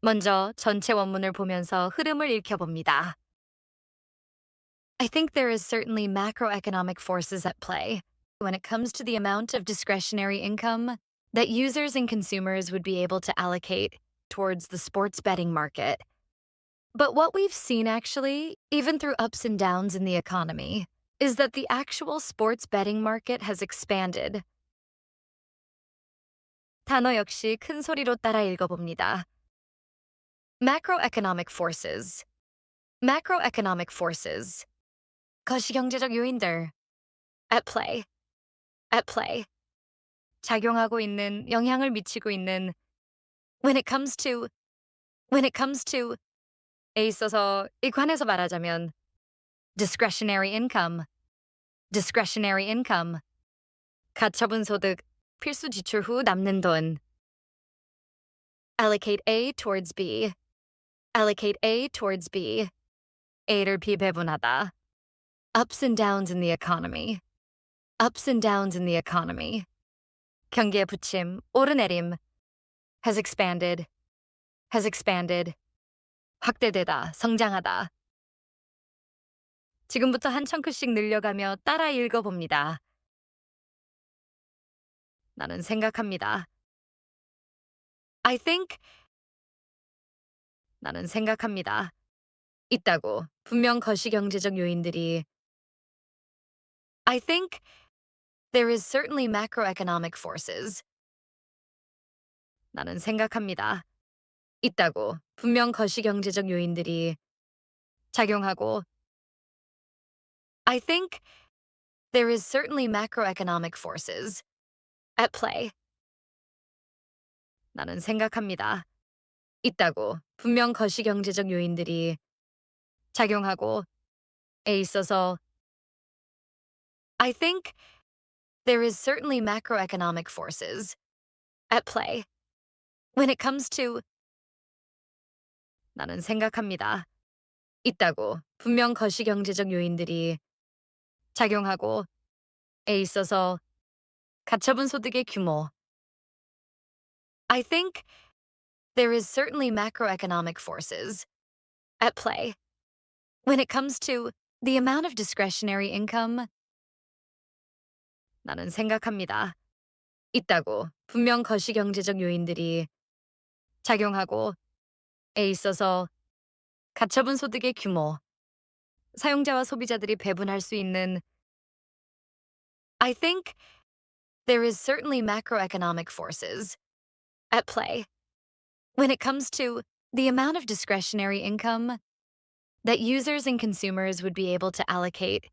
먼저 전체 원문을 보면서 흐름을 읽혀봅니다. I think there is certainly macroeconomic forces at play when it comes to the amount of discretionary income that users and consumers would be able to allocate towards the sports betting market. But what we've seen actually, even through ups and downs in the economy, is that the actual sports betting market has expanded. 단어 역시 큰 소리로 따라 읽어봅니다. Macroeconomic forces. Macroeconomic forces. 거시경제적 요인들. At play. At play. 작용하고 있는, 영향을 미치고 있는. When it comes to. When it comes to. 에 있어서 이 관해서 말하자면 discretionary income. Discretionary income. 가처분 소득, 필수 지출 후 남는 돈. Allocate A towards B. Allocate A towards B. A를 B 배분하다. Ups and downs in the economy. Ups and downs in the economy. 경기의 부침, 오르내림. Has expanded. Has expanded. 확대되다, 성장하다. 지금부터 한 청크씩 늘려가며 따라 읽어봅니다. 나는 생각합니다. I think. 나는 생각합니다. 있다고. 분명 거시경제적 요인들이. I think there is certainly macroeconomic forces. 나는 생각합니다. 있다고. 분명 거시경제적 요인들이 작용하고. I think there is certainly macroeconomic forces at play. 나는 생각합니다. 있다고. 분명 거시경제적 요인들이 작용하고 에 있어서. I think there is certainly macroeconomic forces at play when it comes to. 나는 생각합니다. 있다고. 분명 거시경제적 요인들이 작용하고 에 있어서. 가처분 소득의 규모. I think there is certainly macroeconomic forces at play when it comes to the amount of discretionary income. 나는 생각합니다. 있다고. 분명 거시경제적 요인들이 작용하고 에 있어서. 가처분 소득의 규모. 사용자와 소비자들이 배분할 수 있는. I think there is certainly macroeconomic forces at play when it comes to the amount of discretionary income that users and consumers would be able to allocate.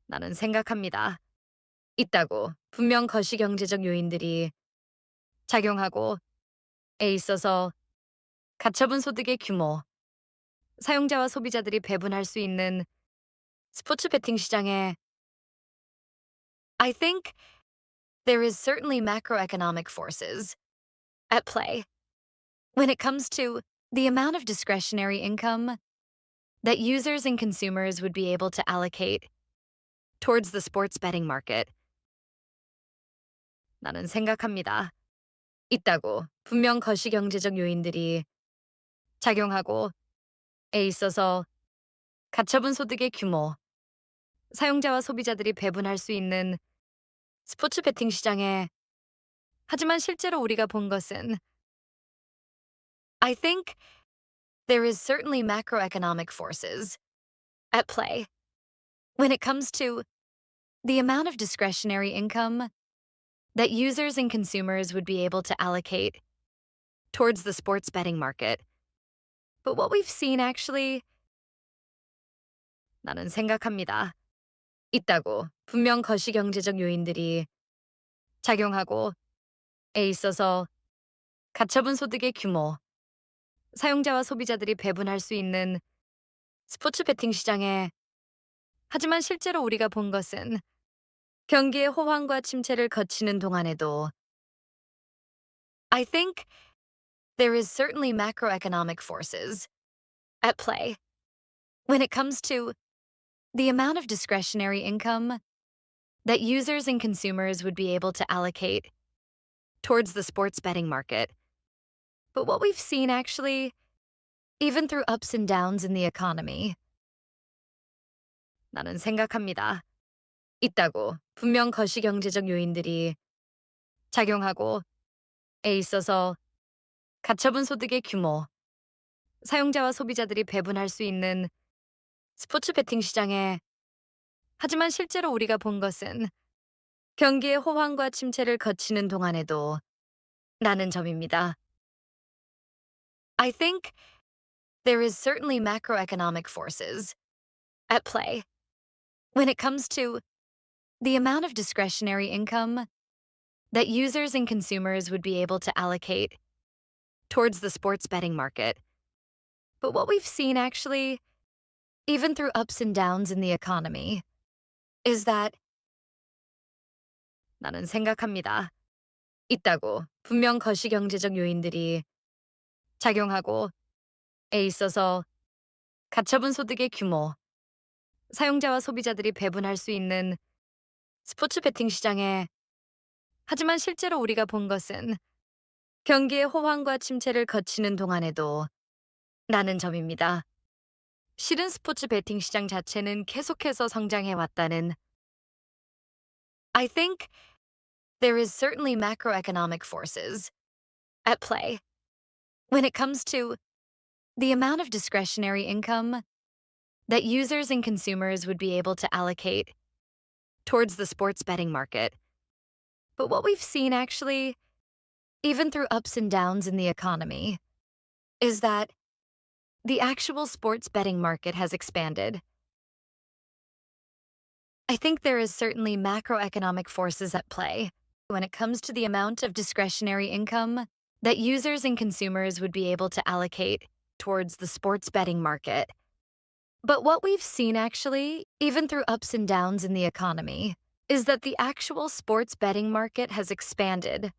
나는 생각합니다. 있다고. 분명 거시경제적 요인들이 작용하고 에 있어서. 가처분 소득의 규모. 사용자와 소비자들이 배분할 수 있는 스포츠 베팅 시장에. I think there is certainly macroeconomic forces at play when it comes to the amount of discretionary income that users and consumers would be able to allocate towards the sports betting market. 나는 생각합니다. 있다고. 분명 거시경제적 요인들이 작용하고 에 있어서. 가처분 소득의 규모. 사용자와 소비자들이 배분할 수 있는 스포츠 베팅 시장에. 하지만 실제로 우리가 본 것은. I think there is certainly macroeconomic forces at play when it comes to the amount of discretionary income that users and consumers would be able to allocate towards the sports betting market. But what we've seen actually. 나는 생각합니다. 있다고. 분명 거시경제적 요인들이 작용하고 에 있어서. 가처분 소득의 규모. 사용자와 소비자들이 배분할 수 있는 스포츠 베팅 시장에. 하지만 실제로 우리가 본 것은 경기의 호황과 침체를 거치는 동안에도. I think there is certainly macroeconomic forces at play when it comes to the amount of discretionary income that users and consumers would be able to allocate towards the sports betting market. But what we've seen actually, even through ups and downs in the economy, 나는 생각합니다. 있다고. 분명 거시경제적 요인들이 작용하고 에 있어서 가처분 소득의 규모, 사용자와 소비자들이 배분할 수 있는 스포츠 베팅 시장에 하지만 실제로 우리가 본 것은 경기의 호황과 침체를 거치는 동안에도 라는 점입니다. I think there is certainly macroeconomic forces at play when it comes to the amount of discretionary income that users and consumers would be able to allocate towards the sports betting market. But what we've seen actually, even through ups and downs in the economy, is that 나는 생각합니다. 있다고. 분명 거시경제적 요인들이 작용하고 에 있어서 가처분 소득의 규모, 사용자와 소비자들이 배분할 수 있는 스포츠 베팅 시장에 하지만 실제로 우리가 본 것은 경기의 호황과 침체를 거치는 동안에도 라는 점입니다. 실은 스포츠 베팅 시장 자체는 계속해서 성장해 왔다는 I think there is certainly macroeconomic forces at play when it comes to the amount of discretionary income that users and consumers would be able to allocate towards the sports betting market. But what we've seen actually, even through ups and downs in the economy, is that the actual sports betting market has expanded. I think there is certainly macroeconomic forces at play when it comes to the amount of discretionary income that users and consumers would be able to allocate towards the sports betting market. But what we've seen actually, even through ups and downs in the economy, is that the actual sports betting market has expanded.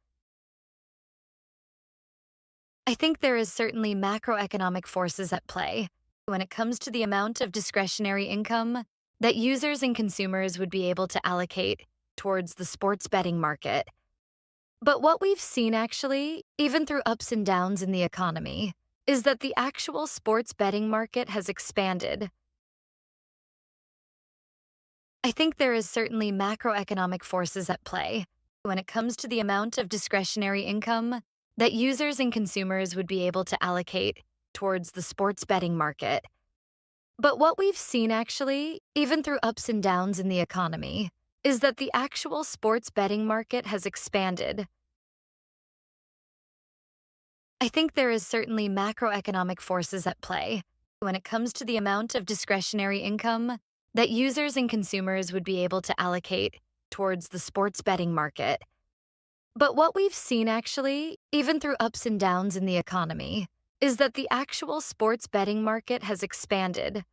I think there is certainly macroeconomic forces at play when it comes to the amount of discretionary income that users and consumers would be able to allocate towards the sports betting market. But what we've seen actually, even through ups and downs in the economy, is that the actual sports betting market has expanded. I think there is certainly macroeconomic forces at play when it comes to the amount of discretionary income that users and consumers would be able to allocate towards the sports betting market. But what we've seen actually, even through ups and downs in the economy, is that the actual sports betting market has expanded. I think there is certainly macroeconomic forces at play when it comes to the amount of discretionary income that users and consumers would be able to allocate towards the sports betting market. But what we've seen actually, even through ups and downs in the economy, is that the actual sports betting market has expanded.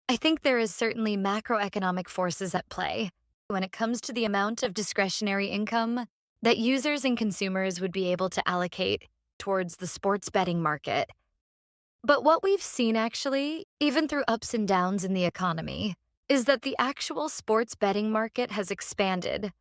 I think there is certainly macroeconomic forces at play when it comes to the amount of discretionary income that users and consumers would be able to allocate towards the sports betting market. But what we've seen actually, even through ups and downs in the economy, is that the actual sports betting market has expanded.